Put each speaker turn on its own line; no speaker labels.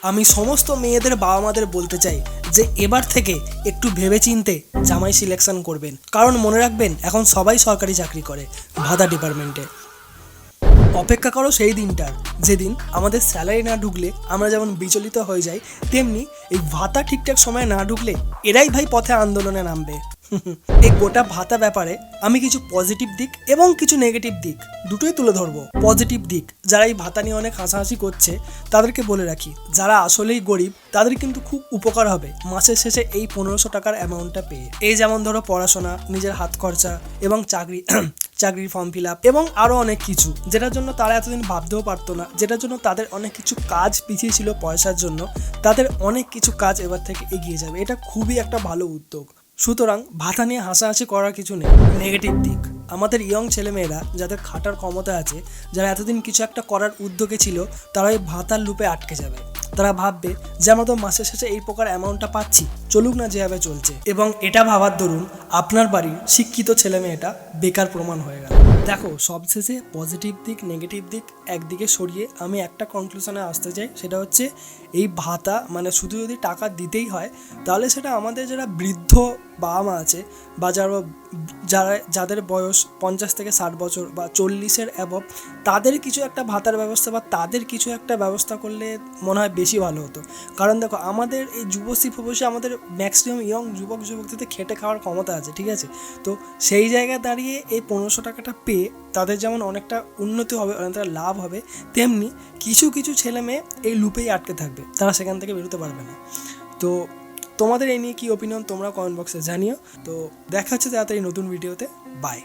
আমি সমস্ত মেয়েদের বাবা মাদের বলতে চাই যে এবার থেকে একটু ভেবেচিন্তে জামাই সিলেকশন করবেন, কারণ মনে রাখবেন এখন সবাই সরকারি চাকরি করে ভাতা ডিপার্টমেন্টে। অপেক্ষা করো সেই দিনটার যেদিন আমাদের স্যালারি না ঢুকলে আমরা যেমন বিচলিত হয়ে যাই, তেমনি এই ভাতা ঠিকঠাক সময়ে না ঢুকলে এরাই ভাই পথে আন্দোলনে নামবে। এই গোটা ভাতা ব্যাপারে আমি কিছু পজিটিভ দিক এবং কিছু নেগেটিভ দিক দুটোই তুলে ধরবো। পজিটিভ দিক, যারা এই ভাতা নিয়ে অনেক হাসাহাসি করছে তাদেরকে বলে রাখি, যারা আসলেই গরিব তাদের কিন্তু খুব উপকার হবে মাসের শেষে এই 1500 টাকার অ্যামাউন্টটা পেয়ে। এই যেমন ধরো পড়াশোনা, নিজের হাত খরচা এবং চাকরির ফর্ম ফিল আপ এবং আরও অনেক কিছু, যেটার জন্য তারা এতদিন ভাবতেও পারতো না, যেটার জন্য তাদের অনেক কিছু কাজ পিছিয়ে ছিল পয়সার জন্য, তাদের অনেক কিছু কাজ এবার থেকে এগিয়ে যাবে। এটা খুবই একটা ভালো উদ্যোগ। সুতরাং ভাতা নিয়ে হাসাহাসি করার কিছু নেই। নেগেটিভ দিক, আমাদের ইয়ং ছেলেমেয়েরা যাদের খাটার ক্ষমতা আছে, যারা এতদিন কিছু একটা করার উদ্যোগে ছিল, তারা এই ভাতার লুপে আটকে যাবে। তারা ভাববে যে আমরা তো মাসের শেষে এই প্রকার অ্যামাউন্টটা পাচ্ছি, চলুক না যেভাবে চলছে। এবং এটা ভাবার দরুন আপনার বাড়ির শিক্ষিত ছেলেমেয়েটা বেকার প্রমাণ হয়ে গেল। দেখো, সবশেষে পজিটিভ দিক নেগেটিভ দিক একদিকে সরিয়ে আমি একটা কনক্লুশনে আসতে চাই, সেটা হচ্ছে এই ভাতা মানে শুধু যদি টাকা দিতেই হয় তাহলে সেটা আমাদের যারা বৃদ্ধ বাবা মা আছে বা যাদের বয়স 50 থেকে 60 বছর বা 40-এর অ্যাবভ, তাদের কিছু একটা ভাতার ব্যবস্থা বা তাদের কিছু একটা ব্যবস্থা করলে মনে হয় বেশি ভালো হতো। কারণ দেখো, আমাদের এই যুবশ্রী ফুবশ্রী আমাদের ম্যাক্সিমাম ইয়ং যুবক যুবতীদের খেটে খাওয়ার ক্ষমতা আছে, ঠিক আছে? তো সেই জায়গায় দাঁড়িয়ে এই 1500 টাকাটা পেয়ে তাদের যেমন অনেকটা উন্নতি হবে, অনেকটা লাভ হবে, তেমনি কিছু কিছু ছেলে মেয়ে এই লুপেই আটকে থাকবে, তারা সেখান থেকে বেরোতে পারবে না। তো তোমাদের এই নিয়ে কী ওপিনিয়ন তোমরা কমেন্ট বক্সে জানিও। তো দেখা হচ্ছে তাড়াতাড়ি নতুন ভিডিওতে। বাই।